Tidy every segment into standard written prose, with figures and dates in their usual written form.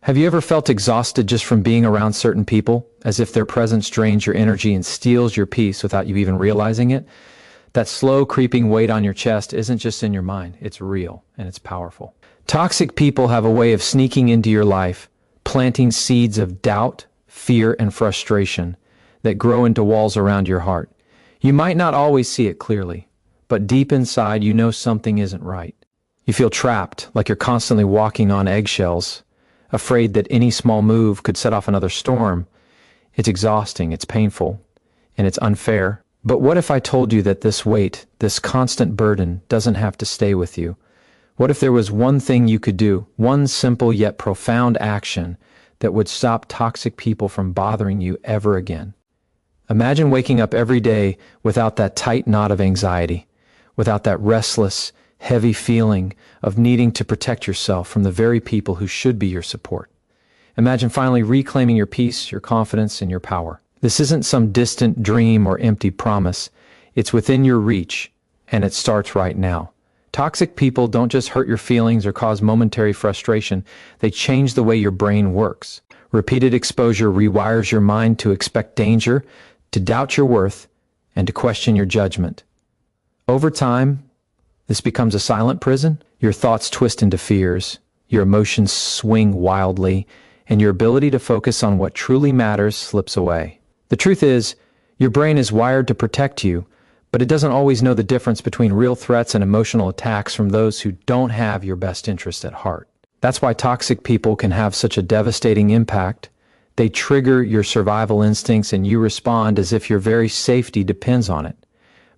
Have you ever felt exhausted just from being around certain people, as if their presence drains your energy and steals your peace without you even realizing it? That slow creeping weight on your chest isn't just in your mind, it's real and it's powerful. Toxic people have a way of sneaking into your life, planting seeds of doubt, fear, and frustration that grow into walls around your heart. You might not always see it clearly, but deep inside you know something isn't right. You feel trapped, like you're constantly walking on eggshells, afraid that any small move could set off another storm. It's exhausting, it's painful, and it's unfair. But what if I told you that this weight, this constant burden, doesn't have to stay with you? What if there was one thing you could do, one simple yet profound action that would stop toxic people from bothering you ever again? Imagine waking up every day without that tight knot of anxiety, without that restless, heavy feeling of needing to protect yourself from the very people who should be your support. Imagine finally reclaiming your peace, your confidence, and your power. This isn't some distant dream or empty promise. It's within your reach, and it starts right now. Toxic people don't just hurt your feelings or cause momentary frustration. They change the way your brain works. Repeated exposure rewires your mind to expect danger, to doubt your worth, and to question your judgment. Over time, this becomes a silent prison. Your thoughts twist into fears, your emotions swing wildly, and your ability to focus on what truly matters slips away. The truth is, your brain is wired to protect you, but it doesn't always know the difference between real threats and emotional attacks from those who don't have your best interest at heart. That's why toxic people can have such a devastating impact. They trigger your survival instincts and you respond as if your very safety depends on it.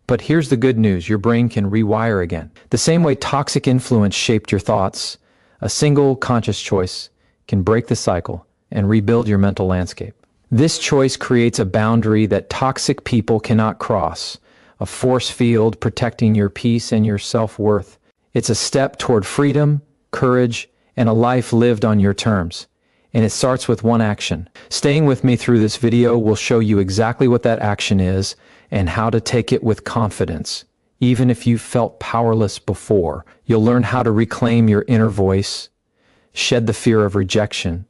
But here's the good news, your brain can rewire again. The same way toxic influence shaped your thoughts, a single conscious choice can break the cycle and rebuild your mental landscape. This choice creates a boundary that toxic people cannot cross, a force field protecting your peace and your self-worth. It's a step toward freedom, courage, and a life lived on your terms. And it starts with one action. Staying with me through this video will show you exactly what that action is and how to take it with confidence. Even if you felt powerless before, you'll learn how to reclaim your inner voice, shed the fear of rejection,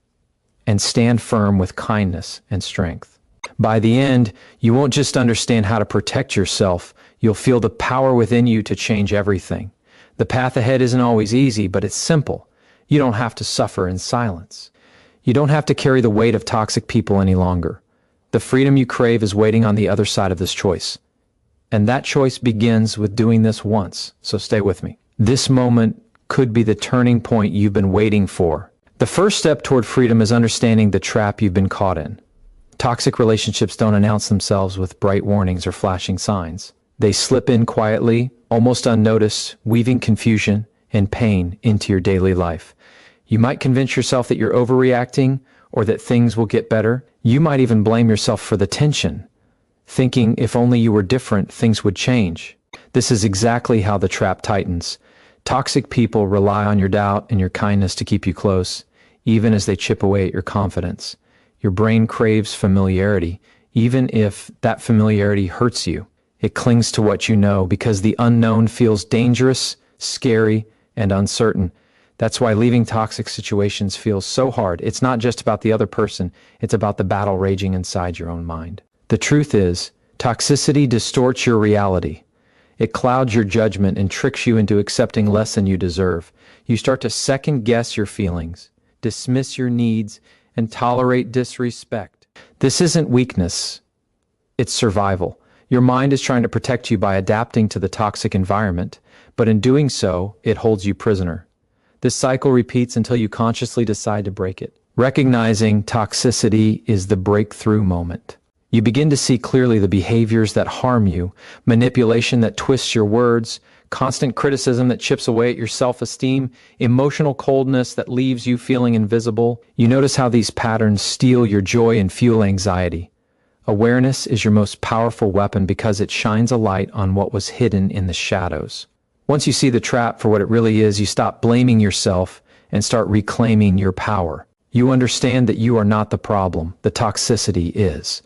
and stand firm with kindness and strength. By the end, you won't just understand how to protect yourself, you'll feel the power within you to change everything. The path ahead isn't always easy, but it's simple. You don't have to suffer in silence. You don't have to carry the weight of toxic people any longer. The freedom you crave is waiting on the other side of this choice. And that choice begins with doing this once, so stay with me. This moment could be the turning point you've been waiting for. The first step toward freedom is understanding the trap you've been caught in. Toxic relationships don't announce themselves with bright warnings or flashing signs. They slip in quietly, almost unnoticed, weaving confusion and pain into your daily life. You might convince yourself that you're overreacting or that things will get better. You might even blame yourself for the tension, thinking if only you were different, things would change. This is exactly how the trap tightens. Toxic people rely on your doubt and your kindness to keep you close, even as they chip away at your confidence. Your brain craves familiarity, even if that familiarity hurts you. It clings to what you know because the unknown feels dangerous, scary, and uncertain. That's why leaving toxic situations feels so hard. It's not just about the other person, it's about the battle raging inside your own mind. The truth is, toxicity distorts your reality. It clouds your judgment and tricks you into accepting less than you deserve. You start to second-guess your feelings, dismiss your needs, and tolerate disrespect. This isn't weakness, it's survival. Your mind is trying to protect you by adapting to the toxic environment, but in doing so, it holds you prisoner. This cycle repeats until you consciously decide to break it. Recognizing toxicity is the breakthrough moment. You begin to see clearly the behaviors that harm you, manipulation that twists your words, constant criticism that chips away at your self-esteem, emotional coldness that leaves you feeling invisible. You notice how these patterns steal your joy and fuel anxiety. Awareness is your most powerful weapon because it shines a light on what was hidden in the shadows. Once you see the trap for what it really is, you stop blaming yourself and start reclaiming your power. You understand that you are not the problem, the toxicity is.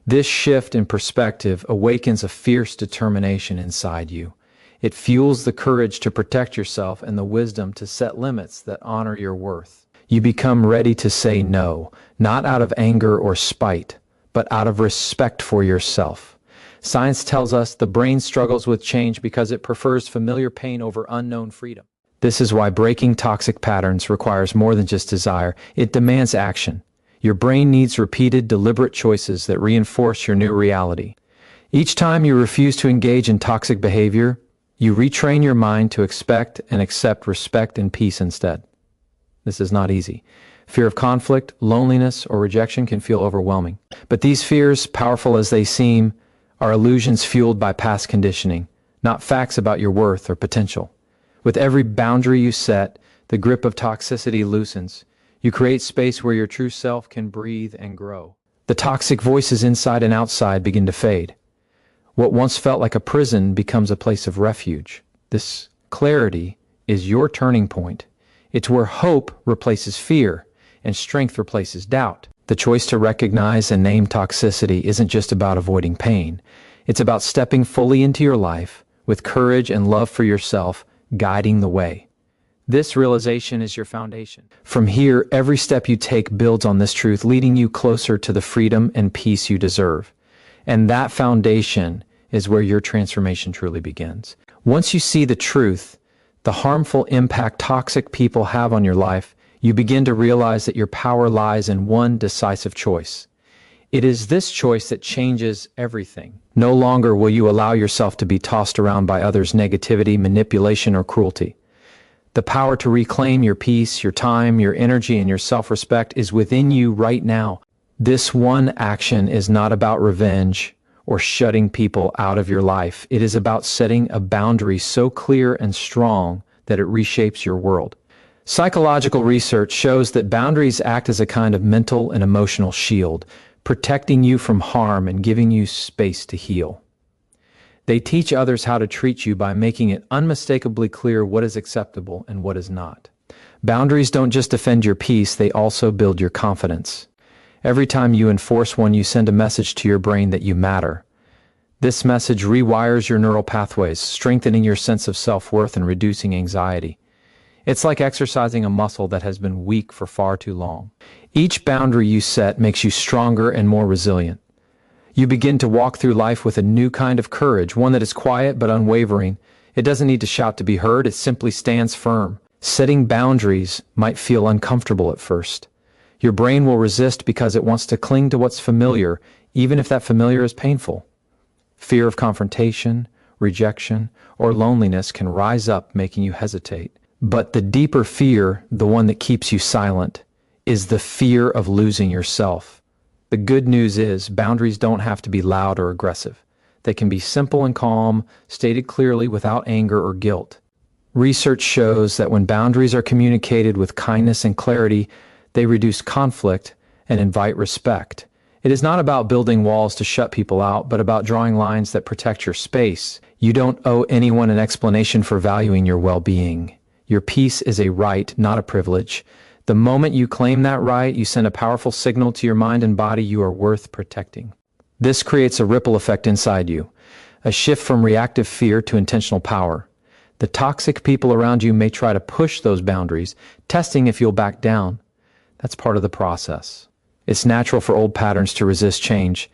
This shift in perspective awakens a fierce determination inside you. It fuels the courage to protect yourself and the wisdom to set limits that honor your worth. You become ready to say no, not out of anger or spite, but out of respect for yourself. Science tells us the brain struggles with change because it prefers familiar pain over unknown freedom. This is why breaking toxic patterns requires more than just desire. It demands action. Your brain needs repeated, deliberate choices that reinforce your new reality. Each time you refuse to engage in toxic behavior, you retrain your mind to expect and accept respect and peace instead. This is not easy. Fear of conflict, loneliness, or rejection can feel overwhelming. But these fears, powerful as they seem, are illusions fueled by past conditioning, not facts about your worth or potential. With every boundary you set, the grip of toxicity loosens. You create space where your true self can breathe and grow. The toxic voices inside and outside begin to fade. What once felt like a prison becomes a place of refuge. This clarity is your turning point. It's where hope replaces fear and strength replaces doubt. The choice to recognize and name toxicity isn't just about avoiding pain. It's about stepping fully into your life with courage and love for yourself, guiding the way. This realization is your foundation. From here, every step you take builds on this truth, leading you closer to the freedom and peace you deserve. And that foundation is where your transformation truly begins. Once you see the truth, the harmful impact toxic people have on your life, you begin to realize that your power lies in one decisive choice. It is this choice that changes everything. No longer will you allow yourself to be tossed around by others' negativity, manipulation, or cruelty. The power to reclaim your peace, your time, your energy, and your self-respect is within you right now. This one action is not about revenge or shutting people out of your life. It is about setting a boundary so clear and strong that it reshapes your world. Psychological research shows that boundaries act as a kind of mental and emotional shield, protecting you from harm and giving you space to heal. They teach others how to treat you by making it unmistakably clear what is acceptable and what is not. Boundaries don't just defend your peace, they also build your confidence. Every time you enforce one, you send a message to your brain that you matter. This message rewires your neural pathways, strengthening your sense of self-worth and reducing anxiety. It's like exercising a muscle that has been weak for far too long. Each boundary you set makes you stronger and more resilient. You begin to walk through life with a new kind of courage, one that is quiet but unwavering. It doesn't need to shout to be heard, it simply stands firm. Setting boundaries might feel uncomfortable at first. Your brain will resist because it wants to cling to what's familiar, even if that familiar is painful. Fear of confrontation, rejection, or loneliness can rise up, making you hesitate. But the deeper fear, the one that keeps you silent, is the fear of losing yourself. The good news is, boundaries don't have to be loud or aggressive. They can be simple and calm, stated clearly without anger or guilt. Research shows that when boundaries are communicated with kindness and clarity, they reduce conflict and invite respect. It is not about building walls to shut people out, but about drawing lines that protect your space. You don't owe anyone an explanation for valuing your well-being. Your peace is a right, not a privilege. The moment you claim that right, you send a powerful signal to your mind and body you are worth protecting. This creates a ripple effect inside you, a shift from reactive fear to intentional power. The toxic people around you may try to push those boundaries, testing if you'll back down. That's part of the process. It's natural for old patterns to resist change,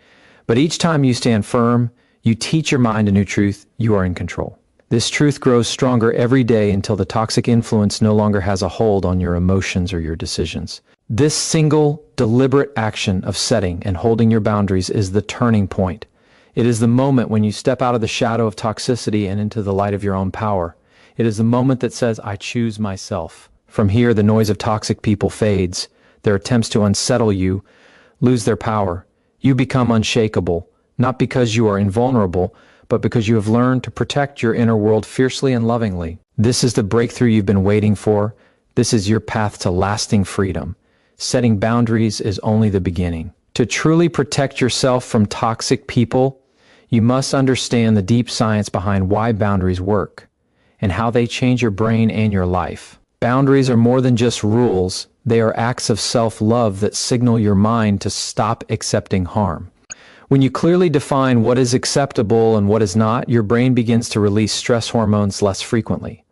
but each time you stand firm, you teach your mind a new truth: you are in control. This truth grows stronger every day until the toxic influence no longer has a hold on your emotions or your decisions. This single, deliberate action of setting and holding your boundaries is the turning point. It is the moment when you step out of the shadow of toxicity and into the light of your own power. It is the moment that says, I choose myself. From here, the noise of toxic people fades. Their attempts to unsettle you lose their power. You become unshakable, not because you are invulnerable, but because you have learned to protect your inner world fiercely and lovingly. This is the breakthrough you've been waiting for. This is your path to lasting freedom. Setting boundaries is only the beginning. To truly protect yourself from toxic people, you must understand the deep science behind why boundaries work and how they change your brain and your life. Boundaries are more than just rules. They are acts of self-love that signal your mind to stop accepting harm. When you clearly define what is acceptable and what is not, your brain begins to release stress hormones less frequently.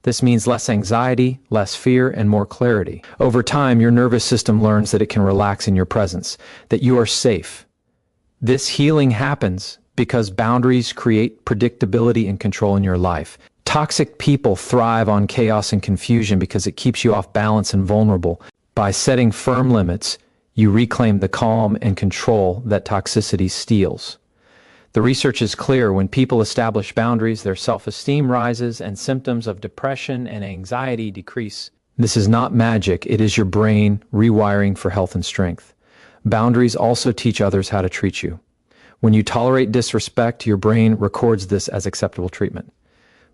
This means less anxiety, less fear, and more clarity. Over time, your nervous system learns that it can relax in your presence, that you are safe. This healing happens because boundaries create predictability and control in your life. Toxic people thrive on chaos and confusion because it keeps you off balance and vulnerable. By setting firm limits, you reclaim the calm and control that toxicity steals. The research is clear: when people establish boundaries, their self-esteem rises and symptoms of depression and anxiety decrease. This is not magic, it is your brain rewiring for health and strength. Boundaries also teach others how to treat you. When you tolerate disrespect, your brain records this as acceptable treatment.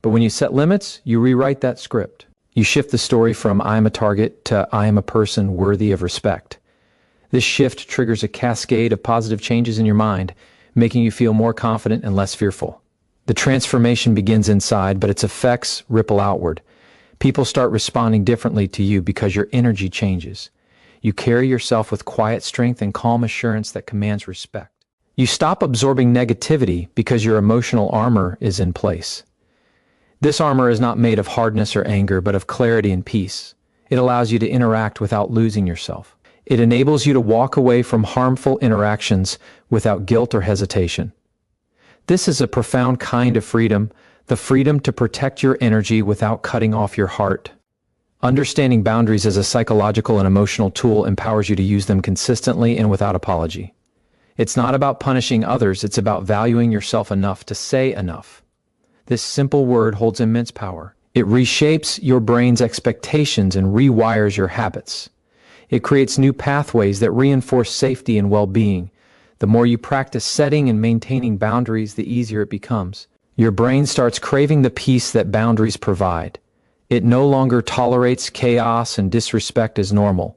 But when you set limits, you rewrite that script. You shift the story from "I am a target" to "I am a person worthy of respect." This shift triggers a cascade of positive changes in your mind, making you feel more confident and less fearful. The transformation begins inside, but its effects ripple outward. People start responding differently to you because your energy changes. You carry yourself with quiet strength and calm assurance that commands respect. You stop absorbing negativity because your emotional armor is in place. This armor is not made of hardness or anger, but of clarity and peace. It allows you to interact without losing yourself. It enables you to walk away from harmful interactions without guilt or hesitation. This is a profound kind of freedom, the freedom to protect your energy without cutting off your heart. Understanding boundaries as a psychological and emotional tool empowers you to use them consistently and without apology. It's not about punishing others, it's about valuing yourself enough to say enough. This simple word holds immense power. It reshapes your brain's expectations and rewires your habits. It creates new pathways that reinforce safety and well-being. The more you practice setting and maintaining boundaries, the easier it becomes. Your brain starts craving the peace that boundaries provide. It no longer tolerates chaos and disrespect as normal.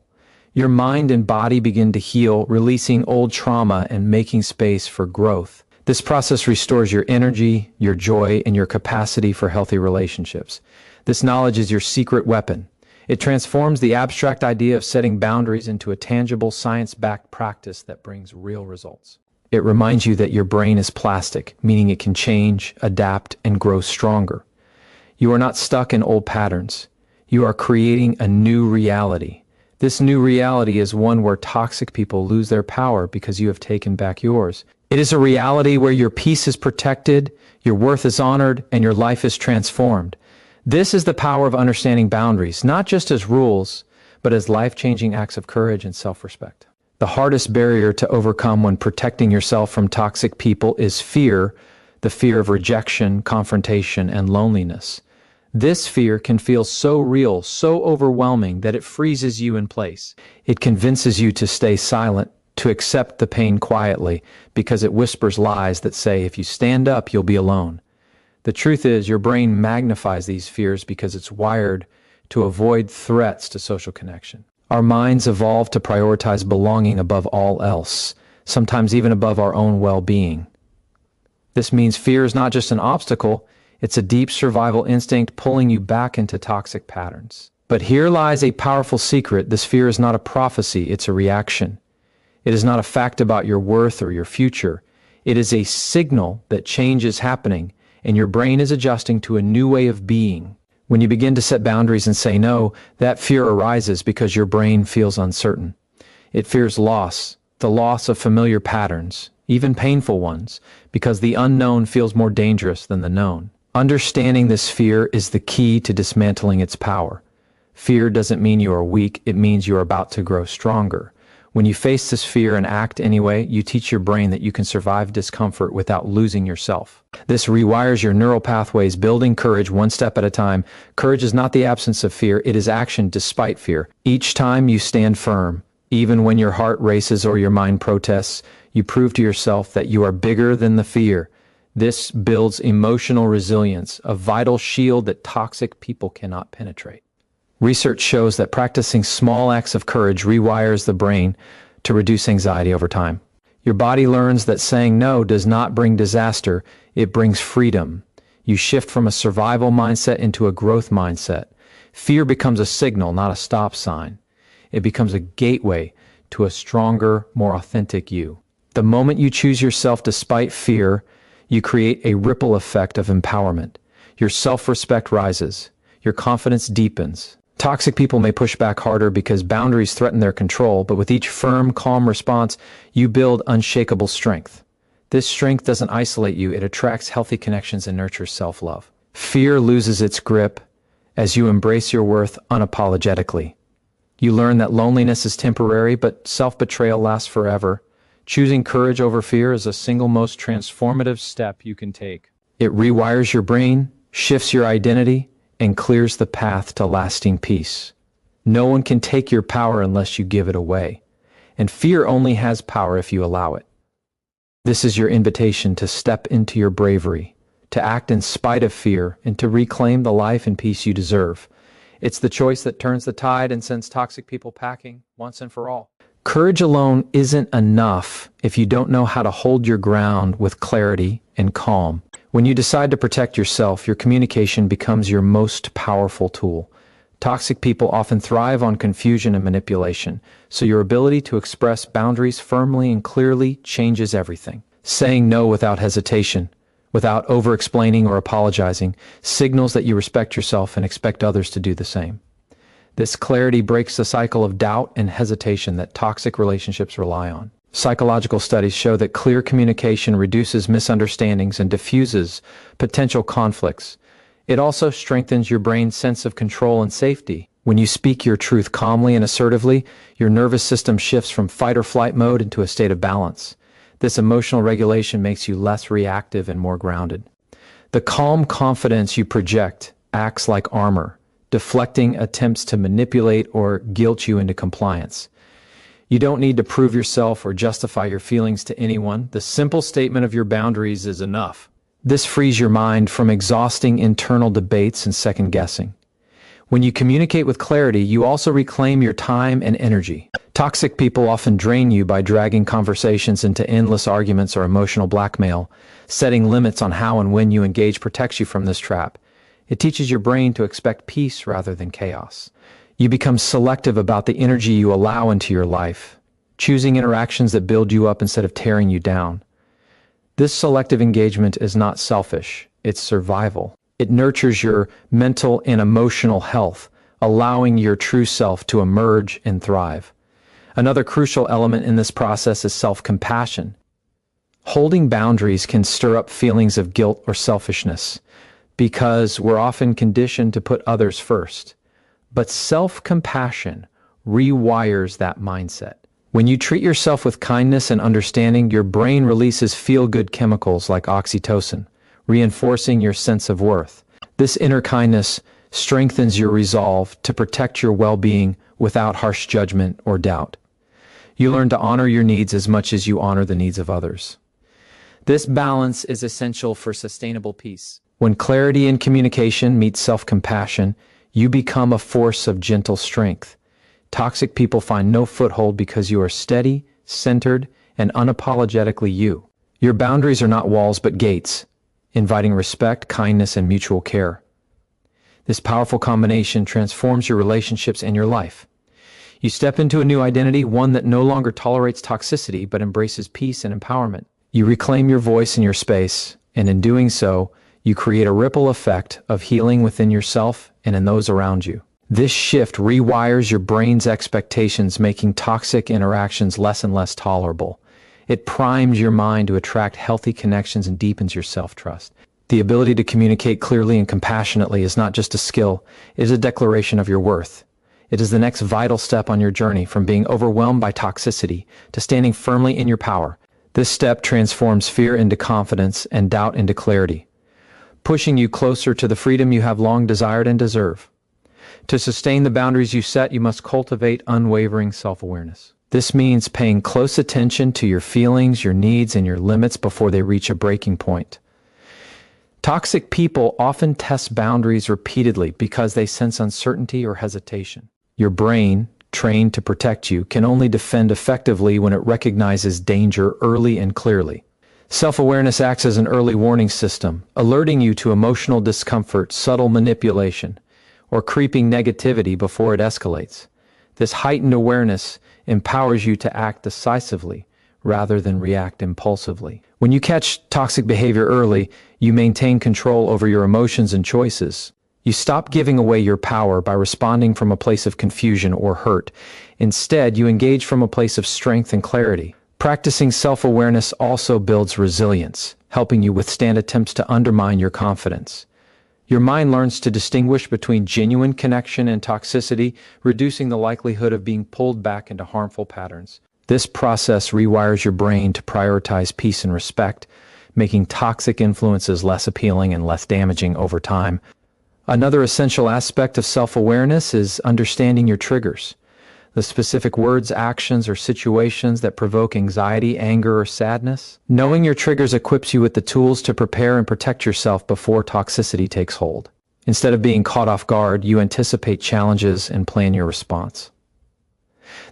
Your mind and body begin to heal, releasing old trauma and making space for growth. This process restores your energy, your joy, and your capacity for healthy relationships. This knowledge is your secret weapon. It transforms the abstract idea of setting boundaries into a tangible, science-backed practice that brings real results. It reminds you that your brain is plastic, meaning it can change, adapt, and grow stronger. You are not stuck in old patterns. You are creating a new reality. This new reality is one where toxic people lose their power because you have taken back yours. It is a reality where your peace is protected, your worth is honored, and your life is transformed. This is the power of understanding boundaries, not just as rules, but as life-changing acts of courage and self-respect. The hardest barrier to overcome when protecting yourself from toxic people is fear, the fear of rejection, confrontation, and loneliness. This fear can feel so real, so overwhelming that it freezes you in place. It convinces you to stay silent, to accept the pain quietly, because it whispers lies that say, if you stand up, you'll be alone. The truth is, your brain magnifies these fears because it's wired to avoid threats to social connection. Our minds evolved to prioritize belonging above all else, sometimes even above our own well-being. This means fear is not just an obstacle, it's a deep survival instinct pulling you back into toxic patterns. But here lies a powerful secret. This fear is not a prophecy, it's a reaction. It is not a fact about your worth or your future. It is a signal that change is happening, and your brain is adjusting to a new way of being. When you begin to set boundaries and say no, that fear arises because your brain feels uncertain. It fears loss, the loss of familiar patterns, even painful ones, because the unknown feels more dangerous than the known. Understanding this fear is the key to dismantling its power. Fear doesn't mean you are weak, it means you are about to grow stronger. When you face this fear and act anyway, you teach your brain that you can survive discomfort without losing yourself. This rewires your neural pathways, building courage one step at a time. Courage is not the absence of fear, it is action despite fear. Each time you stand firm, even when your heart races or your mind protests, you prove to yourself that you are bigger than the fear. This builds emotional resilience, a vital shield that toxic people cannot penetrate. Research shows that practicing small acts of courage rewires the brain to reduce anxiety over time. Your body learns that saying no does not bring disaster, it brings freedom. You shift from a survival mindset into a growth mindset. Fear becomes a signal, not a stop sign. It becomes a gateway to a stronger, more authentic you. The moment you choose yourself despite fear, you create a ripple effect of empowerment. Your self-respect rises. your confidence deepens. Toxic people may push back harder because boundaries threaten their control, but with each firm, calm response, you build unshakable strength. This strength doesn't isolate you, it attracts healthy connections and nurtures self-love. Fear loses its grip as you embrace your worth unapologetically. You learn that loneliness is temporary, but self-betrayal lasts forever. Choosing courage over fear is the single most transformative step you can take. It rewires your brain, shifts your identity, and clears the path to lasting peace. No one can take your power unless you give it away, and fear only has power if you allow it. This is your invitation to step into your bravery, to act in spite of fear, and to reclaim the life and peace you deserve. It's the choice that turns the tide and sends toxic people packing once and for all. Courage alone isn't enough if you don't know how to hold your ground with clarity and calm. When you decide to protect yourself, your communication becomes your most powerful tool. Toxic people often thrive on confusion and manipulation, so your ability to express boundaries firmly and clearly changes everything. Saying no without hesitation, without over-explaining or apologizing, signals that you respect yourself and expect others to do the same. This clarity breaks the cycle of doubt and hesitation that toxic relationships rely on. Psychological studies show that clear communication reduces misunderstandings and diffuses potential conflicts. It also strengthens your brain's sense of control and safety. When you speak your truth calmly and assertively, your nervous system shifts from fight or flight mode into a state of balance. This emotional regulation makes you less reactive and more grounded. The calm confidence you project acts like armor, deflecting attempts to manipulate or guilt you into compliance. You don't need to prove yourself or justify your feelings to anyone. The simple statement of your boundaries is enough. This frees your mind from exhausting internal debates and second guessing. When you communicate with clarity, you also reclaim your time and energy. Toxic people often drain you by dragging conversations into endless arguments or emotional blackmail. Setting limits on how and when you engage protects you from this trap. It teaches your brain to expect peace rather than chaos. You become selective about the energy you allow into your life, choosing interactions that build you up instead of tearing you down. This selective engagement is not selfish, it's survival. It nurtures your mental and emotional health, allowing your true self to emerge and thrive. Another crucial element in this process is self-compassion. Holding boundaries can stir up feelings of guilt or selfishness, because we're often conditioned to put others first. But self-compassion rewires that mindset. When you treat yourself with kindness and understanding, your brain releases feel-good chemicals like oxytocin, reinforcing your sense of worth. This inner kindness strengthens your resolve to protect your well-being without harsh judgment or doubt. You learn to honor your needs as much as you honor the needs of others. This balance is essential for sustainable peace. When clarity and communication meet self-compassion, you become a force of gentle strength. Toxic people find no foothold because you are steady, centered, and unapologetically you. Your boundaries are not walls but gates, inviting respect, kindness, and mutual care. This powerful combination transforms your relationships and your life. You step into a new identity, one that no longer tolerates toxicity but embraces peace and empowerment. You reclaim your voice and your space, and in doing so, you create a ripple effect of healing within yourself and in those around you. This shift rewires your brain's expectations, making toxic interactions less and less tolerable. It primes your mind to attract healthy connections and deepens your self-trust. The ability to communicate clearly and compassionately is not just a skill, it is a declaration of your worth. It is the next vital step on your journey from being overwhelmed by toxicity to standing firmly in your power. This step transforms fear into confidence and doubt into clarity, pushing you closer to the freedom you have long desired and deserve. To sustain the boundaries you set, you must cultivate unwavering self-awareness. This means paying close attention to your feelings, your needs, and your limits before they reach a breaking point. Toxic people often test boundaries repeatedly because they sense uncertainty or hesitation. Your brain, trained to protect you, can only defend effectively when it recognizes danger early and clearly. Self-awareness acts as an early warning system, alerting you to emotional discomfort, subtle manipulation, or creeping negativity before it escalates. This heightened awareness empowers you to act decisively rather than react impulsively. When you catch toxic behavior early, you maintain control over your emotions and choices. You stop giving away your power by responding from a place of confusion or hurt. Instead, you engage from a place of strength and clarity. Practicing self-awareness also builds resilience, helping you withstand attempts to undermine your confidence. Your mind learns to distinguish between genuine connection and toxicity, reducing the likelihood of being pulled back into harmful patterns. This process rewires your brain to prioritize peace and respect, making toxic influences less appealing and less damaging over time. Another essential aspect of self-awareness is understanding your triggers, the specific words, actions, or situations that provoke anxiety, anger, or sadness. Knowing your triggers equips you with the tools to prepare and protect yourself before toxicity takes hold. Instead of being caught off guard, you anticipate challenges and plan your response.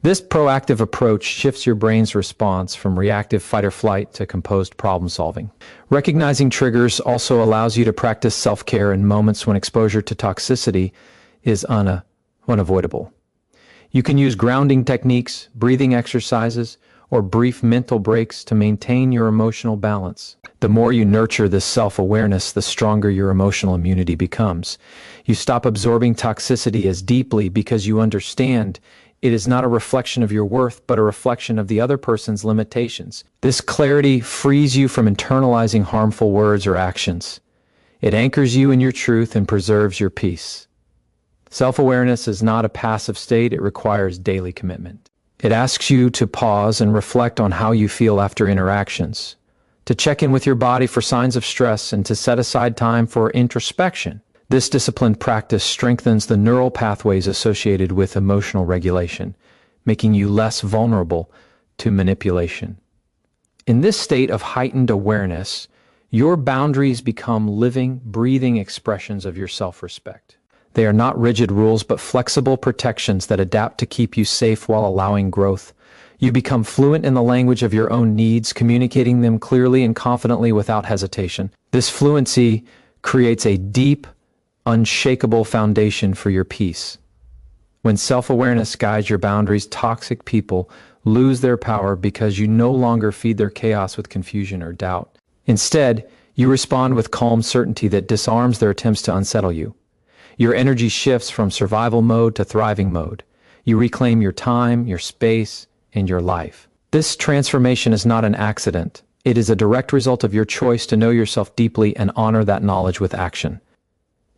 This proactive approach shifts your brain's response from reactive fight or flight to composed problem solving. Recognizing triggers also allows you to practice self-care in moments when exposure to toxicity is unavoidable. You can use grounding techniques, breathing exercises, or brief mental breaks to maintain your emotional balance. The more you nurture this self-awareness, the stronger your emotional immunity becomes. You stop absorbing toxicity as deeply because you understand it is not a reflection of your worth, but a reflection of the other person's limitations. This clarity frees you from internalizing harmful words or actions. It anchors you in your truth and preserves your peace. Self-awareness is not a passive state, it requires daily commitment. It asks you to pause and reflect on how you feel after interactions, to check in with your body for signs of stress, and to set aside time for introspection. This disciplined practice strengthens the neural pathways associated with emotional regulation, making you less vulnerable to manipulation. In this state of heightened awareness, your boundaries become living, breathing expressions of your self-respect. They are not rigid rules, but flexible protections that adapt to keep you safe while allowing growth. You become fluent in the language of your own needs, communicating them clearly and confidently without hesitation. This fluency creates a deep, unshakable foundation for your peace. When self-awareness guides your boundaries, toxic people lose their power because you no longer feed their chaos with confusion or doubt. Instead, you respond with calm certainty that disarms their attempts to unsettle you. Your energy shifts from survival mode to thriving mode. You reclaim your time, your space, and your life. This transformation is not an accident. It is a direct result of your choice to know yourself deeply and honor that knowledge with action.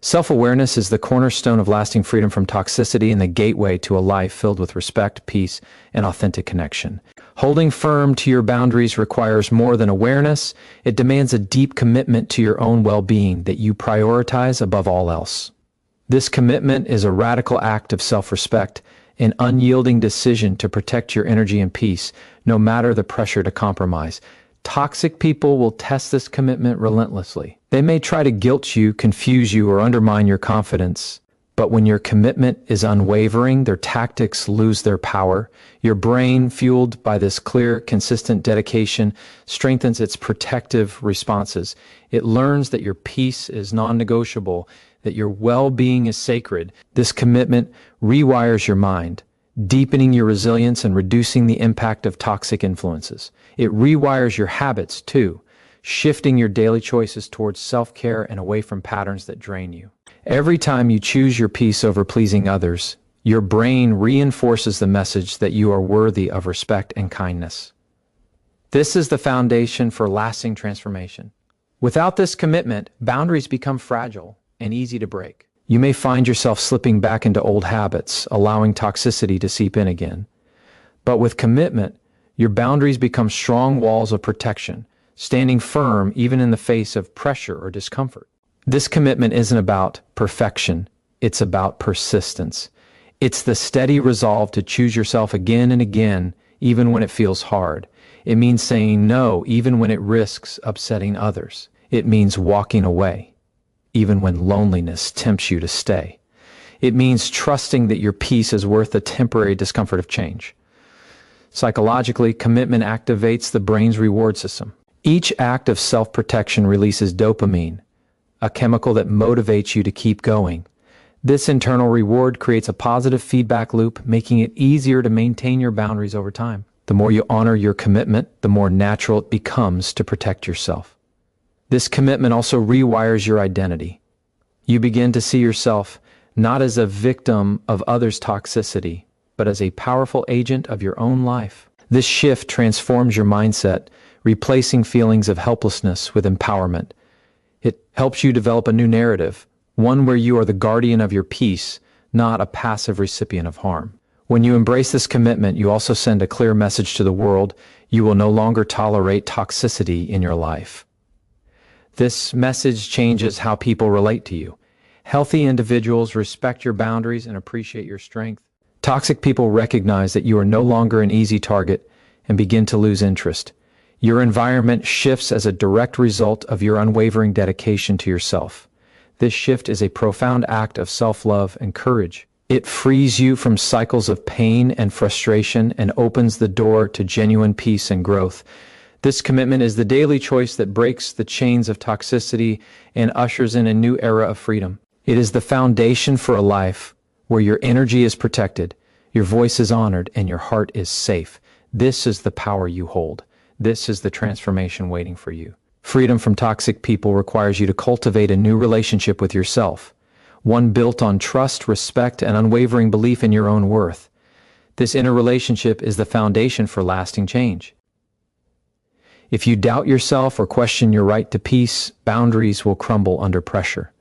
Self-awareness is the cornerstone of lasting freedom from toxicity and the gateway to a life filled with respect, peace, and authentic connection. Holding firm to your boundaries requires more than awareness. It demands a deep commitment to your own well-being that you prioritize above all else. This commitment is a radical act of self-respect, an unyielding decision to protect your energy and peace, no matter the pressure to compromise. Toxic people will test this commitment relentlessly. They may try to guilt you, confuse you, or undermine your confidence. But when your commitment is unwavering, their tactics lose their power. Your brain, fueled by this clear, consistent dedication, strengthens its protective responses. It learns that your peace is non-negotiable, that your well-being is sacred. This commitment rewires your mind, deepening your resilience and reducing the impact of toxic influences. It rewires your habits, too, shifting your daily choices towards self-care and away from patterns that drain you. Every time you choose your peace over pleasing others, your brain reinforces the message that you are worthy of respect and kindness. This is the foundation for lasting transformation. Without this commitment, boundaries become fragile and easy to break. You may find yourself slipping back into old habits, allowing toxicity to seep in again. But with commitment, your boundaries become strong walls of protection, standing firm even in the face of pressure or discomfort. This commitment isn't about perfection, it's about persistence. It's the steady resolve to choose yourself again and again, even when it feels hard. It means saying no, even when it risks upsetting others. It means walking away, even when loneliness tempts you to stay. It means trusting that your peace is worth the temporary discomfort of change. Psychologically, commitment activates the brain's reward system. Each act of self-protection releases dopamine, a chemical that motivates you to keep going. This internal reward creates a positive feedback loop, making it easier to maintain your boundaries over time. The more you honor your commitment, the more natural it becomes to protect yourself. This commitment also rewires your identity. You begin to see yourself not as a victim of others' toxicity, but as a powerful agent of your own life. This shift transforms your mindset, replacing feelings of helplessness with empowerment. It helps you develop a new narrative, one where you are the guardian of your peace, not a passive recipient of harm. When you embrace this commitment, you also send a clear message to the world: you will no longer tolerate toxicity in your life. This message changes how people relate to you. Healthy individuals respect your boundaries and appreciate your strength. Toxic people recognize that you are no longer an easy target and begin to lose interest. Your environment shifts as a direct result of your unwavering dedication to yourself. This shift is a profound act of self-love and courage. It frees you from cycles of pain and frustration and opens the door to genuine peace and growth. This commitment is the daily choice that breaks the chains of toxicity and ushers in a new era of freedom. It is the foundation for a life where your energy is protected, your voice is honored, and your heart is safe. This is the power you hold. This is the transformation waiting for you. Freedom from toxic people requires you to cultivate a new relationship with yourself, one built on trust, respect, and unwavering belief in your own worth. This inner relationship is the foundation for lasting change. If you doubt yourself or question your right to peace, boundaries will crumble under pressure.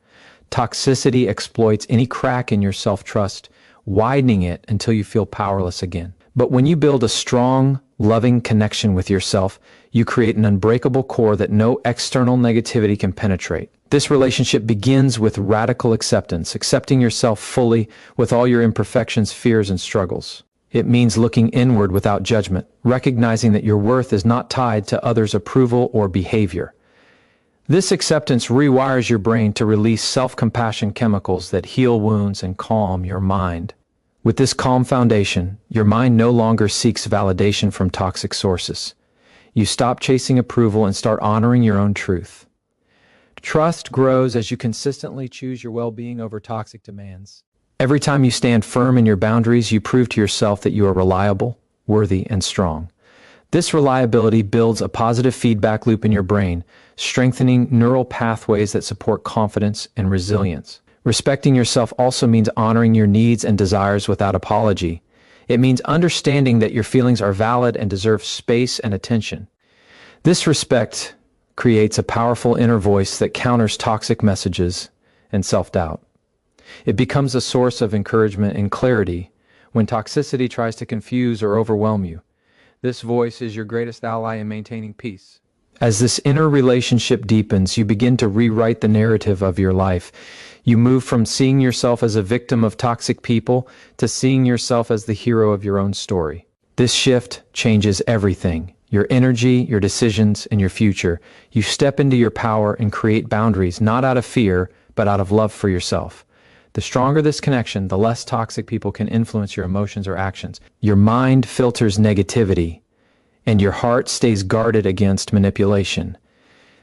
Toxicity exploits any crack in your self-trust, widening it until you feel powerless again. But when you build a strong, loving connection with yourself, you create an unbreakable core that no external negativity can penetrate. This relationship begins with radical acceptance, accepting yourself fully with all your imperfections, fears, and struggles. It means looking inward without judgment, recognizing that your worth is not tied to others' approval or behavior. This acceptance rewires your brain to release self-compassion chemicals that heal wounds and calm your mind. With this calm foundation, your mind no longer seeks validation from toxic sources. You stop chasing approval and start honoring your own truth. Trust grows as you consistently choose your well-being over toxic demands. Every time you stand firm in your boundaries, you prove to yourself that you are reliable, worthy, and strong. This reliability builds a positive feedback loop in your brain, strengthening neural pathways that support confidence and resilience. Respecting yourself also means honoring your needs and desires without apology. It means understanding that your feelings are valid and deserve space and attention. This respect creates a powerful inner voice that counters toxic messages and self-doubt. It becomes a source of encouragement and clarity when toxicity tries to confuse or overwhelm you. This voice is your greatest ally in maintaining peace. As this inner relationship deepens, you begin to rewrite the narrative of your life. You move from seeing yourself as a victim of toxic people to seeing yourself as the hero of your own story. This shift changes everything: your energy, your decisions, and your future. You step into your power and create boundaries, not out of fear, but out of love for yourself. The stronger this connection, the less toxic people can influence your emotions or actions. Your mind filters negativity, and your heart stays guarded against manipulation.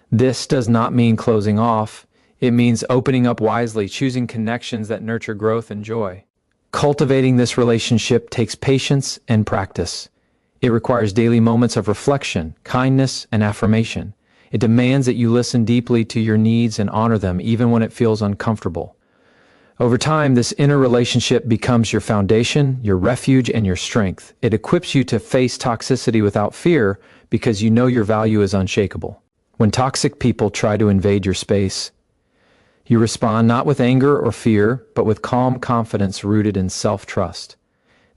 This does not mean closing off. It means opening up wisely, choosing connections that nurture growth and joy. Cultivating this relationship takes patience and practice. It requires daily moments of reflection, kindness, and affirmation. It demands that you listen deeply to your needs and honor them, even when it feels uncomfortable. Over time, this inner relationship becomes your foundation, your refuge, and your strength. It equips you to face toxicity without fear because you know your value is unshakable. When toxic people try to invade your space, you respond not with anger or fear, but with calm confidence rooted in self-trust.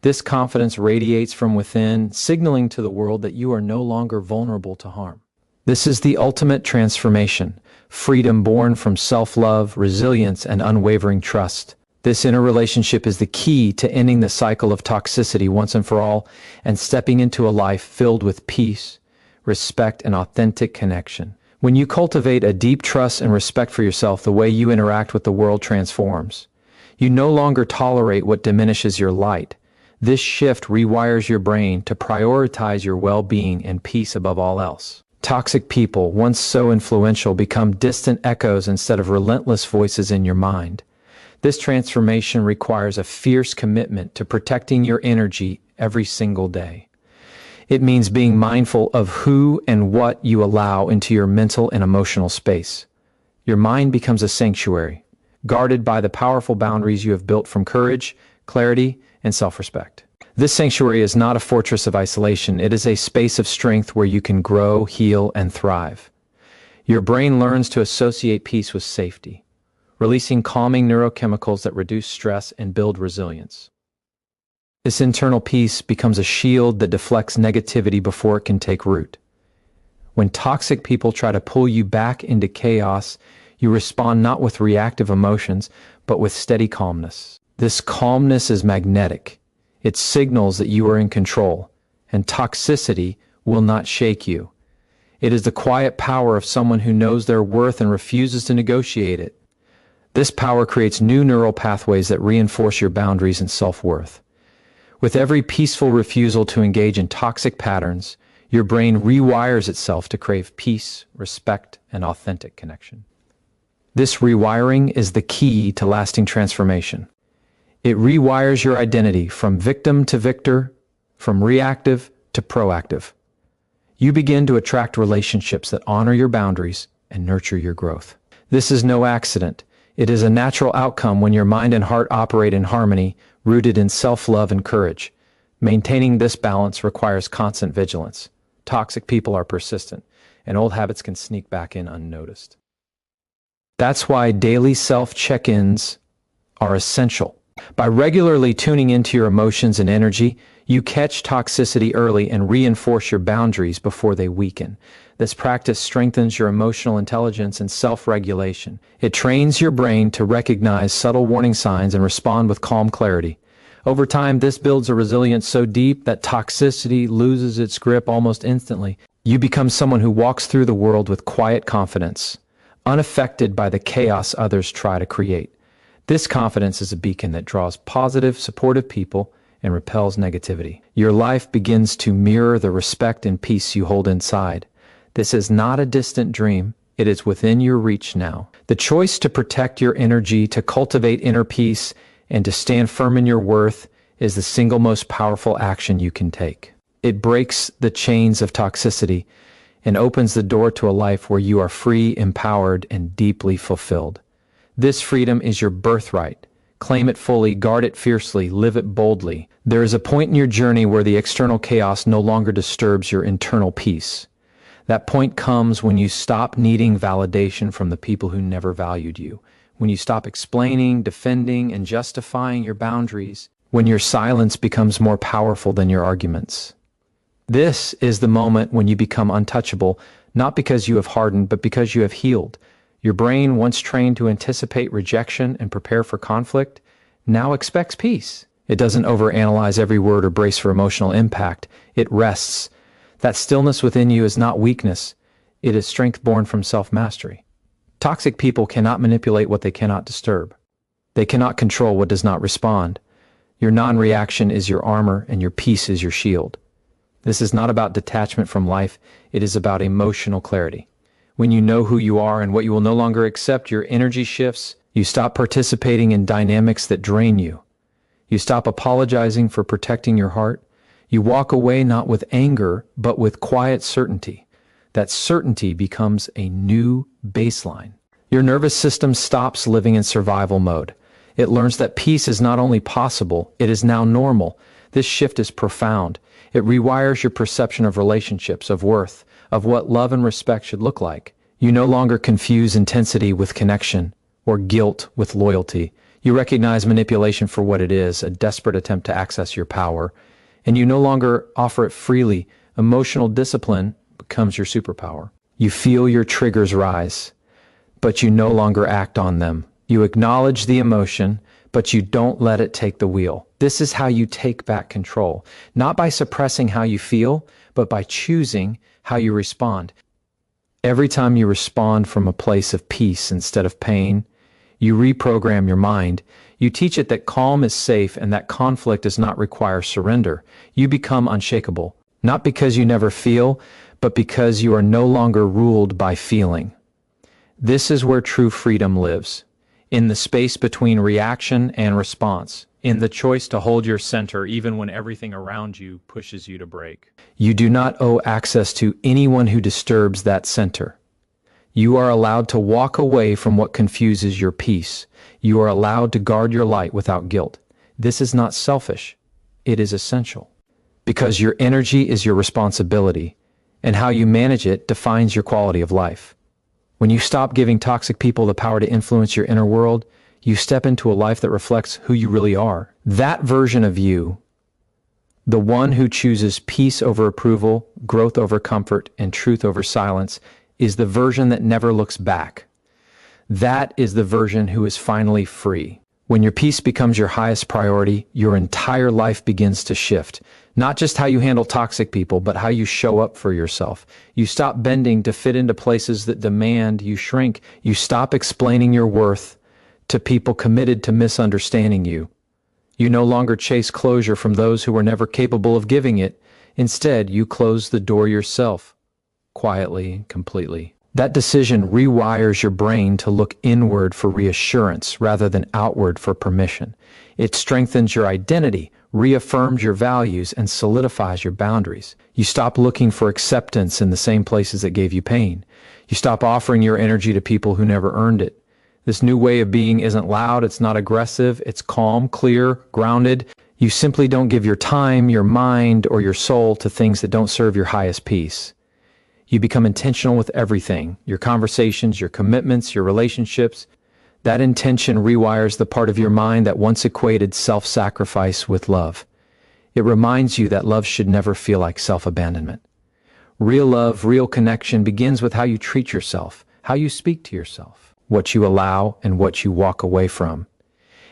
This confidence radiates from within, signaling to the world that you are no longer vulnerable to harm. This is the ultimate transformation, freedom born from self-love, resilience, and unwavering trust. This inner relationship is the key to ending the cycle of toxicity once and for all and stepping into a life filled with peace, respect, and authentic connection. When you cultivate a deep trust and respect for yourself, the way you interact with the world transforms. You no longer tolerate what diminishes your light. This shift rewires your brain to prioritize your well-being and peace above all else. Toxic people, once so influential, become distant echoes instead of relentless voices in your mind. This transformation requires a fierce commitment to protecting your energy every single day. It means being mindful of who and what you allow into your mental and emotional space. Your mind becomes a sanctuary, guarded by the powerful boundaries you have built from courage, clarity, and self-respect. This sanctuary is not a fortress of isolation. It is a space of strength where you can grow, heal, and thrive. Your brain learns to associate peace with safety, releasing calming neurochemicals that reduce stress and build resilience. This internal peace becomes a shield that deflects negativity before it can take root. When toxic people try to pull you back into chaos, you respond not with reactive emotions, but with steady calmness. This calmness is magnetic. It signals that you are in control, and toxicity will not shake you. It is the quiet power of someone who knows their worth and refuses to negotiate it. This power creates new neural pathways that reinforce your boundaries and self-worth. With every peaceful refusal to engage in toxic patterns, your brain rewires itself to crave peace, respect, and authentic connection. This rewiring is the key to lasting transformation. It rewires your identity from victim to victor, from reactive to proactive. You begin to attract relationships that honor your boundaries and nurture your growth. This is no accident. It is a natural outcome when your mind and heart operate in harmony, rooted in self-love and courage. Maintaining this balance requires constant vigilance. Toxic people are persistent, and old habits can sneak back in unnoticed. That's why daily self-check-ins are essential. By regularly tuning into your emotions and energy, you catch toxicity early and reinforce your boundaries before they weaken. This practice strengthens your emotional intelligence and self-regulation. It trains your brain to recognize subtle warning signs and respond with calm clarity. Over time, this builds a resilience so deep that toxicity loses its grip almost instantly. You become someone who walks through the world with quiet confidence, unaffected by the chaos others try to create. This confidence is a beacon that draws positive, supportive people and repels negativity. Your life begins to mirror the respect and peace you hold inside. This is not a distant dream. It is within your reach now. The choice to protect your energy, to cultivate inner peace, and to stand firm in your worth is the single most powerful action you can take. It breaks the chains of toxicity and opens the door to a life where you are free, empowered, and deeply fulfilled. This freedom is your birthright. Claim it fully, guard it fiercely, live it boldly. There is a point in your journey where the external chaos no longer disturbs your internal peace. That point comes when you stop needing validation from the people who never valued you, when you stop explaining, defending, and justifying your boundaries, when your silence becomes more powerful than your arguments. This is the moment when you become untouchable, not because you have hardened, but because you have healed. Your brain, once trained to anticipate rejection and prepare for conflict, now expects peace. It doesn't overanalyze every word or brace for emotional impact. It rests. That stillness within you is not weakness. It is strength born from self-mastery. Toxic people cannot manipulate what they cannot disturb. They cannot control what does not respond. Your non-reaction is your armor, and your peace is your shield. This is not about detachment from life. It is about emotional clarity. When you know who you are and what you will no longer accept, your energy shifts. You stop participating in dynamics that drain you. You stop apologizing for protecting your heart. You walk away not with anger, but with quiet certainty. That certainty becomes a new baseline. Your nervous system stops living in survival mode. It learns that peace is not only possible, it is now normal. This shift is profound. It rewires your perception of relationships, of worth, of what love and respect should look like. You no longer confuse intensity with connection, or guilt with loyalty. You recognize manipulation for what it is, a desperate attempt to access your power, and you no longer offer it freely. Emotional discipline becomes your superpower. You feel your triggers rise, but you no longer act on them. You acknowledge the emotion, but you don't let it take the wheel. This is how you take back control, not by suppressing how you feel, but by choosing how you respond. Every time you respond from a place of peace instead of pain, you reprogram your mind. You teach it that calm is safe and that conflict does not require surrender. You become unshakable, not because you never feel, but because you are no longer ruled by feeling. This is where true freedom lives, in the space between reaction and response, in the choice to hold your center even when everything around you pushes you to break. You do not owe access to anyone who disturbs that center. You are allowed to walk away from what confuses your peace. You are allowed to guard your light without guilt. This is not selfish. It is essential. Because your energy is your responsibility, and how you manage it defines your quality of life. When you stop giving toxic people the power to influence your inner world, you step into a life that reflects who you really are. That version of you, the one who chooses peace over approval, growth over comfort, and truth over silence, is the version that never looks back. That is the version who is finally free. When your peace becomes your highest priority, your entire life begins to shift. Not just how you handle toxic people, but how you show up for yourself. You stop bending to fit into places that demand you shrink. You stop explaining your worth to people committed to misunderstanding you. You no longer chase closure from those who were never capable of giving it. Instead, you close the door yourself, quietly and completely. That decision rewires your brain to look inward for reassurance rather than outward for permission. It strengthens your identity, reaffirms your values, and solidifies your boundaries. You stop looking for acceptance in the same places that gave you pain. You stop offering your energy to people who never earned it. This new way of being isn't loud, it's not aggressive, it's calm, clear, grounded. You simply don't give your time, your mind, or your soul to things that don't serve your highest peace. You become intentional with everything, your conversations, your commitments, your relationships. That intention rewires the part of your mind that once equated self-sacrifice with love. It reminds you that love should never feel like self-abandonment. Real love, real connection begins with how you treat yourself, how you speak to yourself, what you allow and what you walk away from.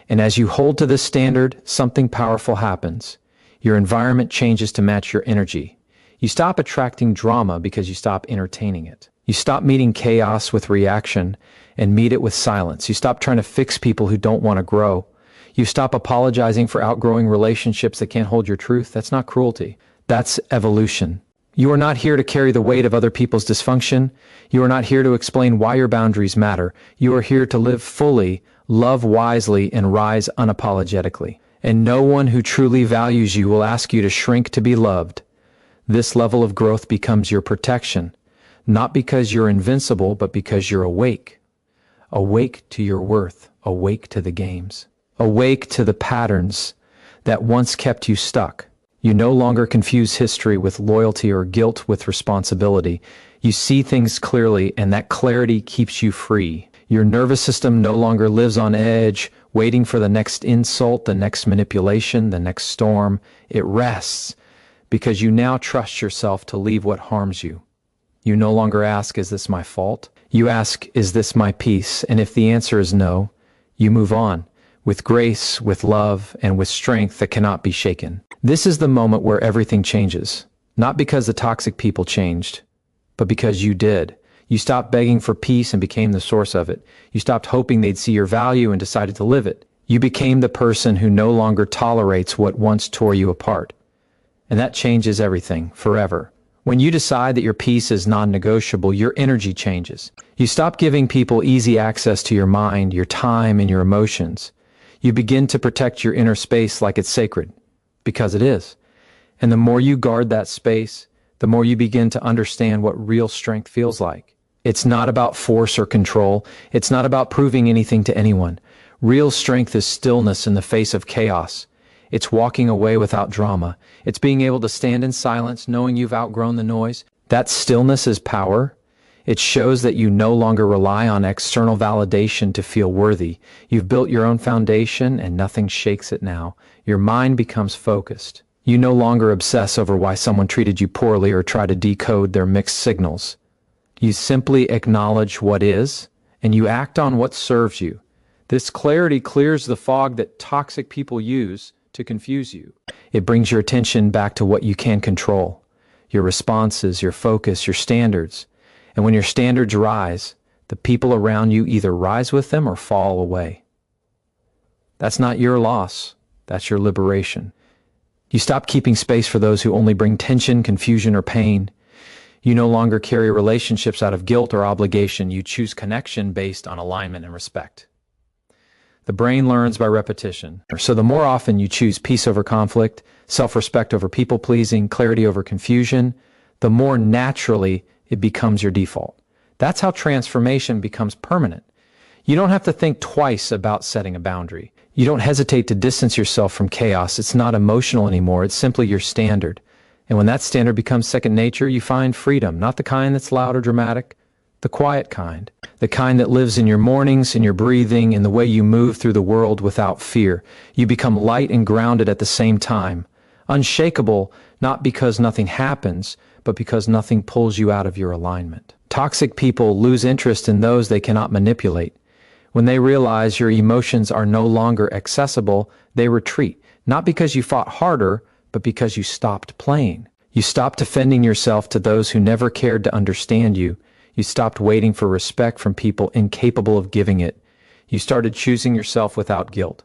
And as you hold to this standard, something powerful happens. Your environment changes to match your energy. You stop attracting drama because you stop entertaining it. You stop meeting chaos with reaction and meet it with silence. You stop trying to fix people who don't want to grow. You stop apologizing for outgrowing relationships that can't hold your truth. That's not cruelty. That's evolution. You are not here to carry the weight of other people's dysfunction. You are not here to explain why your boundaries matter. You are here to live fully, love wisely, and rise unapologetically. And no one who truly values you will ask you to shrink to be loved. This level of growth becomes your protection, not because you're invincible, but because you're awake. Awake to your worth, awake to the games, awake to the patterns that once kept you stuck. You no longer confuse history with loyalty or guilt with responsibility. You see things clearly, and that clarity keeps you free. Your nervous system no longer lives on edge, waiting for the next insult, the next manipulation, the next storm. It rests, because you now trust yourself to leave what harms you. You no longer ask, is this my fault? You ask, is this my peace? And if the answer is no, you move on with grace, with love, and with strength that cannot be shaken. This is the moment where everything changes, not because the toxic people changed, but because you did. You stopped begging for peace and became the source of it. You stopped hoping they'd see your value and decided to live it. You became the person who no longer tolerates what once tore you apart. And that changes everything, forever. When you decide that your peace is non-negotiable, your energy changes. You stop giving people easy access to your mind, your time, and your emotions. You begin to protect your inner space like it's sacred, because it is. And the more you guard that space, the more you begin to understand what real strength feels like. It's not about force or control. It's not about proving anything to anyone. Real strength is stillness in the face of chaos. It's walking away without drama. It's being able to stand in silence, knowing you've outgrown the noise. That stillness is power. It shows that you no longer rely on external validation to feel worthy. You've built your own foundation, and nothing shakes it now. Your mind becomes focused. You no longer obsess over why someone treated you poorly or try to decode their mixed signals. You simply acknowledge what is, and you act on what serves you. This clarity clears the fog that toxic people use to confuse you. It brings your attention back to what you can control, your responses, your focus, your standards. And when your standards rise, the people around you either rise with them or fall away. That's not your loss. That's your liberation. You stop keeping space for those who only bring tension, confusion, or pain. You no longer carry relationships out of guilt or obligation. You choose connection based on alignment and respect. The brain learns by repetition. So the more often you choose peace over conflict, self-respect over people-pleasing, clarity over confusion, the more naturally it becomes your default. That's how transformation becomes permanent. You don't have to think twice about setting a boundary. You don't hesitate to distance yourself from chaos. It's not emotional anymore. It's simply your standard. And when that standard becomes second nature, you find freedom, not the kind that's loud or dramatic, the quiet kind, the kind that lives in your mornings, in your breathing, in the way you move through the world without fear. You become light and grounded at the same time. Unshakable, not because nothing happens, but because nothing pulls you out of your alignment. Toxic people lose interest in those they cannot manipulate. When they realize your emotions are no longer accessible, they retreat, not because you fought harder, but because you stopped playing. You stopped defending yourself to those who never cared to understand you. You stopped waiting for respect from people incapable of giving it. You started choosing yourself without guilt.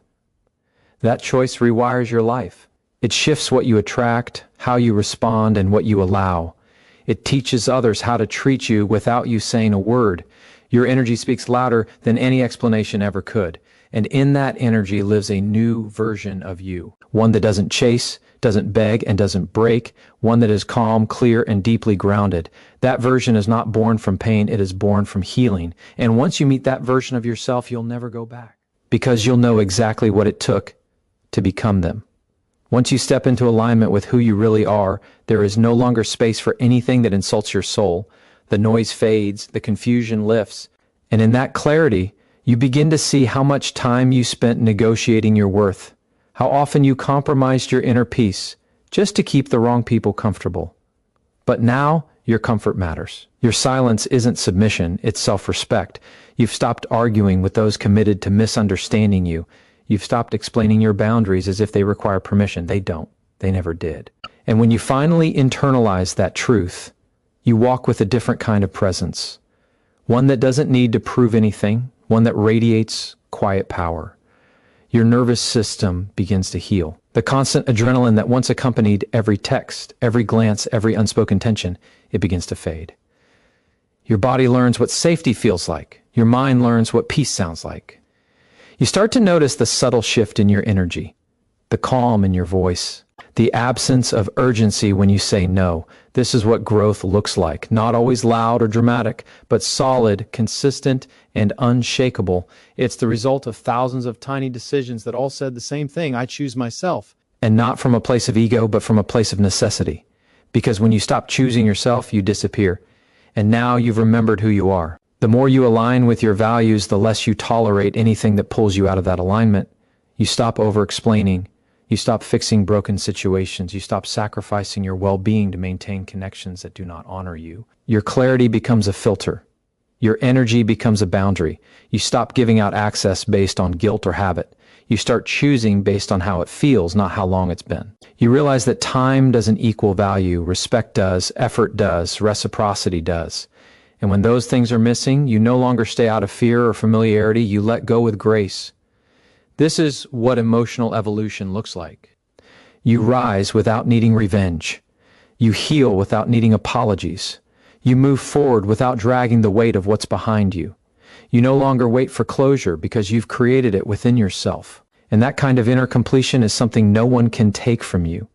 That choice rewires your life. It shifts what you attract, how you respond, and what you allow. It teaches others how to treat you without you saying a word. Your energy speaks louder than any explanation ever could. And in that energy lives a new version of you. One that doesn't chase, doesn't beg, and doesn't break. One that is calm, clear, and deeply grounded. That version is not born from pain, it is born from healing. And once you meet that version of yourself, you'll never go back. Because you'll know exactly what it took to become them. Once you step into alignment with who you really are, there is no longer space for anything that insults your soul. The noise fades, the confusion lifts, and in that clarity, you begin to see how much time you spent negotiating your worth, how often you compromised your inner peace just to keep the wrong people comfortable. But now, your comfort matters. Your silence isn't submission, it's self-respect. You've stopped arguing with those committed to misunderstanding you. You've stopped explaining your boundaries as if they require permission. They don't. They never did. And when you finally internalize that truth, you walk with a different kind of presence. One that doesn't need to prove anything, one that radiates quiet power. Your nervous system begins to heal. The constant adrenaline that once accompanied every text, every glance, every unspoken tension, it begins to fade. Your body learns what safety feels like. Your mind learns what peace sounds like. You start to notice the subtle shift in your energy, the calm in your voice, the absence of urgency when you say no. This is what growth looks like. Not always loud or dramatic, but solid, consistent, and unshakable. It's the result of thousands of tiny decisions that all said the same thing: I choose myself. And not from a place of ego, but from a place of necessity. Because when you stop choosing yourself, you disappear. And now you've remembered who you are. The more you align with your values, the less you tolerate anything that pulls you out of that alignment. You stop over-explaining. You stop fixing broken situations. You stop sacrificing your well-being to maintain connections that do not honor you. Your clarity becomes a filter. Your energy becomes a boundary. You stop giving out access based on guilt or habit. You start choosing based on how it feels, not how long it's been. You realize that time doesn't equal value. Respect does. Effort does. Reciprocity does. And when those things are missing, you no longer stay out of fear or familiarity. You let go with grace. This is what emotional evolution looks like. You rise without needing revenge. You heal without needing apologies. You move forward without dragging the weight of what's behind you. You no longer wait for closure because you've created it within yourself. And that kind of inner completion is something no one can take from you.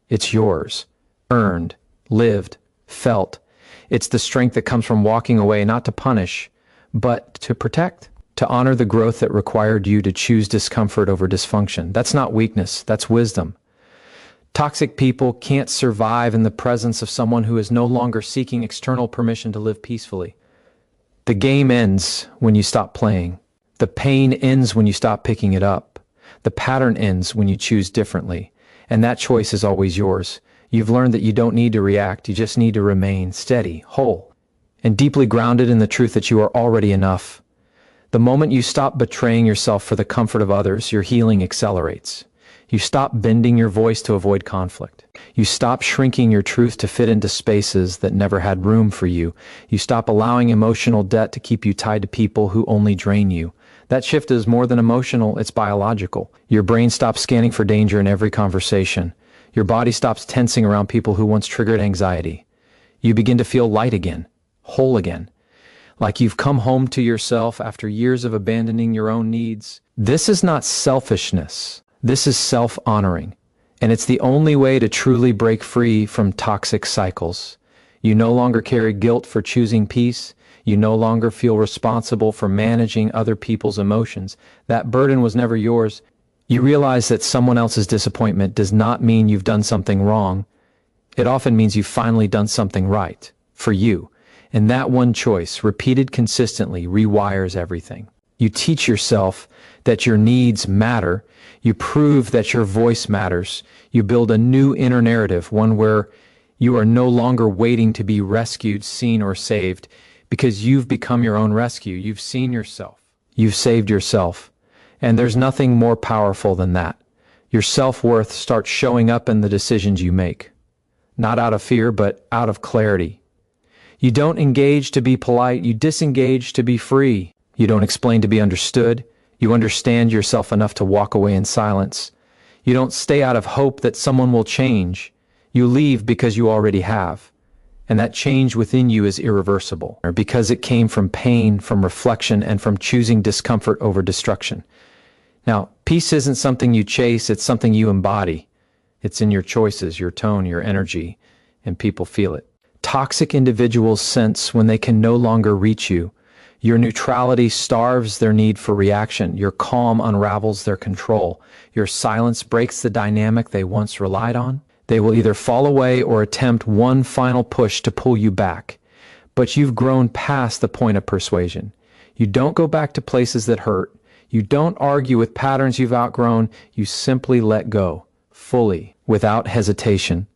It's yours, earned, lived, felt. It's the strength that comes from walking away not to punish, but to protect. To honor the growth that required you to choose discomfort over dysfunction. That's not weakness, that's wisdom. Toxic people can't survive in the presence of someone who is no longer seeking external permission to live peacefully. The game ends when you stop playing. The pain ends when you stop picking it up. The pattern ends when you choose differently. And that choice is always yours. You've learned that you don't need to react, you just need to remain steady, whole, and deeply grounded in the truth that you are already enough. The moment you stop betraying yourself for the comfort of others, your healing accelerates. You stop bending your voice to avoid conflict. You stop shrinking your truth to fit into spaces that never had room for you. You stop allowing emotional debt to keep you tied to people who only drain you. That shift is more than emotional, it's biological. Your brain stops scanning for danger in every conversation. Your body stops tensing around people who once triggered anxiety. You begin to feel light again, whole again. Like you've come home to yourself after years of abandoning your own needs. This is not selfishness. This is self-honoring. And it's the only way to truly break free from toxic cycles. You no longer carry guilt for choosing peace. You no longer feel responsible for managing other people's emotions. That burden was never yours. You realize that someone else's disappointment does not mean you've done something wrong. It often means you've finally done something right for you. And that one choice, repeated consistently, rewires everything. You teach yourself that your needs matter. You prove that your voice matters. You build a new inner narrative, one where you are no longer waiting to be rescued, seen, or saved, because you've become your own rescue. You've seen yourself. You've saved yourself. And there's nothing more powerful than that. Your self-worth starts showing up in the decisions you make. Not out of fear, but out of clarity. You don't engage to be polite. You disengage to be free. You don't explain to be understood. You understand yourself enough to walk away in silence. You don't stay out of hope that someone will change. You leave because you already have. And that change within you is irreversible, because it came from pain, from reflection, and from choosing discomfort over destruction. Now, peace isn't something you chase, it's something you embody. It's in your choices, your tone, your energy, and people feel it. Toxic individuals sense when they can no longer reach you. Your neutrality starves their need for reaction. Your calm unravels their control. Your silence breaks the dynamic they once relied on. They will either fall away or attempt one final push to pull you back. But you've grown past the point of persuasion. You don't go back to places that hurt. You don't argue with patterns you've outgrown. You simply let go, fully, without hesitation.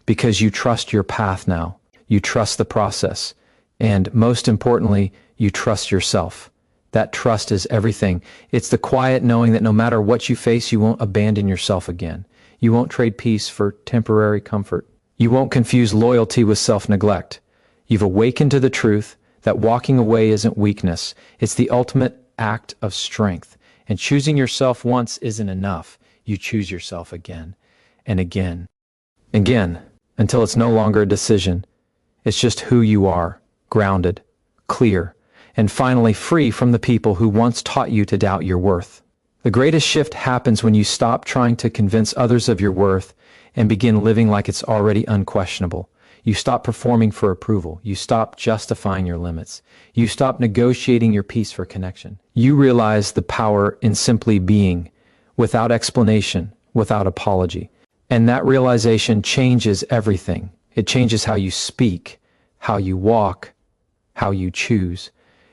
Because you trust your path now. You trust the process. And most importantly, you trust yourself. That trust is everything. It's the quiet knowing that no matter what you face, you won't abandon yourself again. You won't trade peace for temporary comfort. You won't confuse loyalty with self-neglect. You've awakened to the truth that walking away isn't weakness. It's the ultimate act of strength. And choosing yourself once isn't enough. You choose yourself again and again. Again, until it's no longer a decision. It's just who you are, grounded, clear, and finally free from the people who once taught you to doubt your worth. The greatest shift happens when you stop trying to convince others of your worth and begin living like it's already unquestionable. You stop performing for approval. You stop justifying your limits. You stop negotiating your peace for connection. You realize the power in simply being, without explanation, without apology. And that realization changes everything. It changes how you speak, how you walk, how you choose.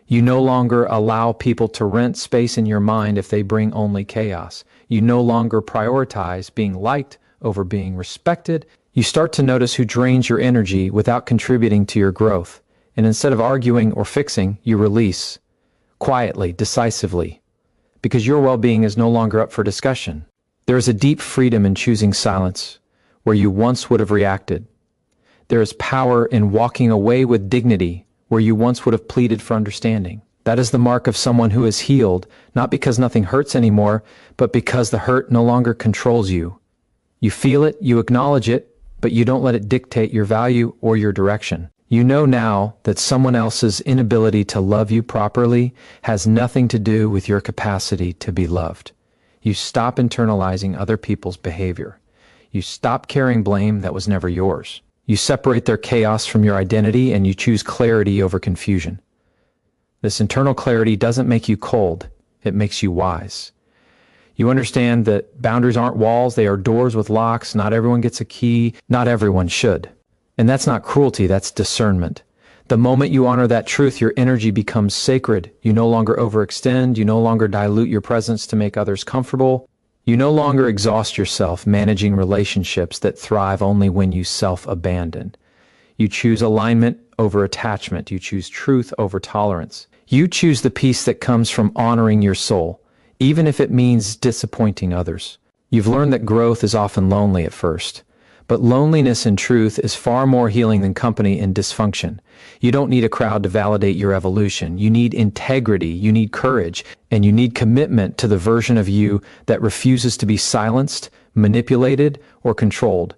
You no longer allow people to rent space in your mind if they bring only chaos. You no longer prioritize being liked over being respected. You start to notice who drains your energy without contributing to your growth. And instead of arguing or fixing, you release. Quietly, decisively. Because your well-being is no longer up for discussion. There is a deep freedom in choosing silence, where you once would have reacted. There is power in walking away with dignity, where you once would have pleaded for understanding. That is the mark of someone who is healed, not because nothing hurts anymore, but because the hurt no longer controls you. You feel it, you acknowledge it, but you don't let it dictate your value or your direction. You know now that someone else's inability to love you properly has nothing to do with your capacity to be loved. You stop internalizing other people's behavior. You stop carrying blame that was never yours. You separate their chaos from your identity and you choose clarity over confusion. This internal clarity doesn't make you cold, it makes you wise. You understand that boundaries aren't walls, they are doors with locks. Not everyone gets a key, not everyone should. And that's not cruelty, that's discernment. The moment you honor that truth, your energy becomes sacred. You no longer overextend, you no longer dilute your presence to make others comfortable. You no longer exhaust yourself managing relationships that thrive only when you self-abandon. You choose alignment over attachment. You choose truth over tolerance. You choose the peace that comes from honoring your soul, even if it means disappointing others. You've learned that growth is often lonely at first, but loneliness in truth is far more healing than company in dysfunction. You don't need a crowd to validate your evolution. You need integrity, you need courage, and you need commitment to the version of you that refuses to be silenced, manipulated, or controlled.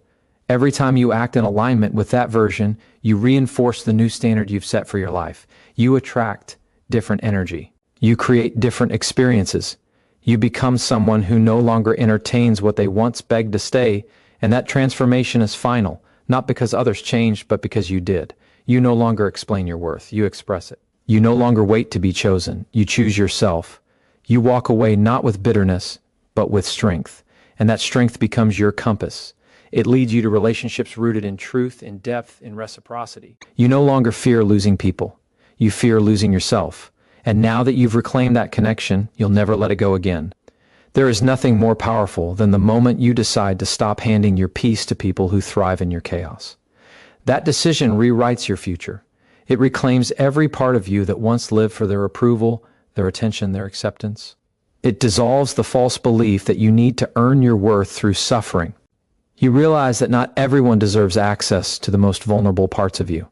Every time you act in alignment with that version, you reinforce the new standard you've set for your life. You attract different energy. You create different experiences. You become someone who no longer entertains what they once begged to stay, and that transformation is final, not because others changed, but because you did. You no longer explain your worth, you express it. You no longer wait to be chosen, you choose yourself. You walk away not with bitterness, but with strength. And that strength becomes your compass. It leads you to relationships rooted in truth, in depth, in reciprocity. You no longer fear losing people. You fear losing yourself. And now that you've reclaimed that connection, you'll never let it go again. There is nothing more powerful than the moment you decide to stop handing your peace to people who thrive in your chaos. That decision rewrites your future. It reclaims every part of you that once lived for their approval, their attention, their acceptance. It dissolves the false belief that you need to earn your worth through suffering. You realize that not everyone deserves access to the most vulnerable parts of you.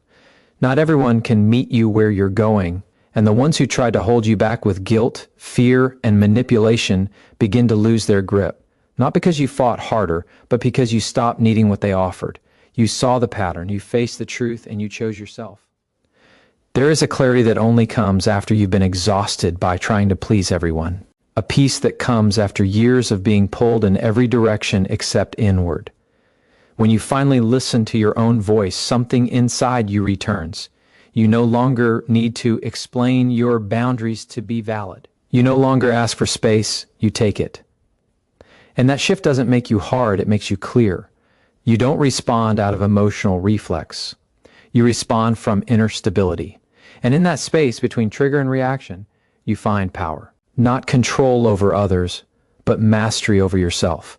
Not everyone can meet you where you're going, and the ones who tried to hold you back with guilt, fear, and manipulation begin to lose their grip. Not because you fought harder, but because you stopped needing what they offered. You saw the pattern, you faced the truth, and you chose yourself. There is a clarity that only comes after you've been exhausted by trying to please everyone. A peace that comes after years of being pulled in every direction except inward. When you finally listen to your own voice, something inside you returns. You no longer need to explain your boundaries to be valid. You no longer ask for space, you take it. And that shift doesn't make you hard, it makes you clear. You don't respond out of emotional reflex. You respond from inner stability. And in that space between trigger and reaction, you find power. Not control over others, but mastery over yourself.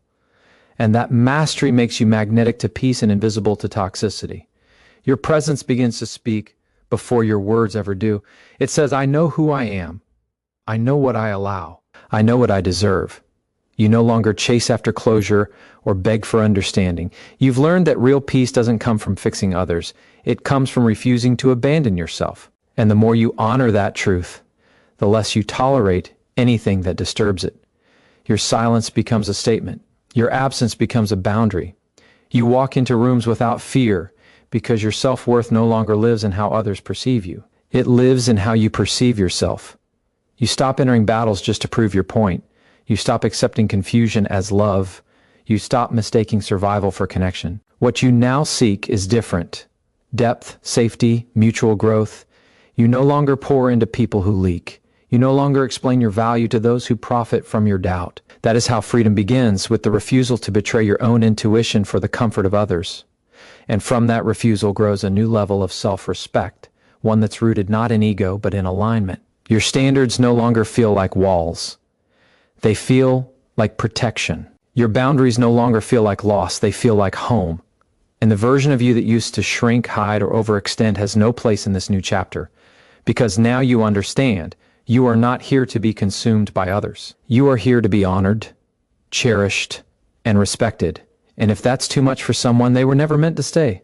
And that mastery makes you magnetic to peace and invisible to toxicity. Your presence begins to speak before your words ever do. It says, I know who I am. I know what I allow. I know what I deserve. You no longer chase after closure or beg for understanding. You've learned that real peace doesn't come from fixing others. It comes from refusing to abandon yourself. And the more you honor that truth, the less you tolerate anything that disturbs it. Your silence becomes a statement. Your absence becomes a boundary. You walk into rooms without fear because your self-worth no longer lives in how others perceive you. It lives in how you perceive yourself. You stop entering battles just to prove your point. You stop accepting confusion as love. You stop mistaking survival for connection. What you now seek is different. Depth, safety, mutual growth. You no longer pour into people who leak. You no longer explain your value to those who profit from your doubt. That is how freedom begins, with the refusal to betray your own intuition for the comfort of others. And from that refusal grows a new level of self-respect, one that's rooted not in ego, but in alignment. Your standards no longer feel like walls. They feel like protection. Your boundaries no longer feel like loss, they feel like home. And the version of you that used to shrink, hide, or overextend has no place in this new chapter. Because now you understand, you are not here to be consumed by others. You are here to be honored, cherished, and respected. And if that's too much for someone, they were never meant to stay.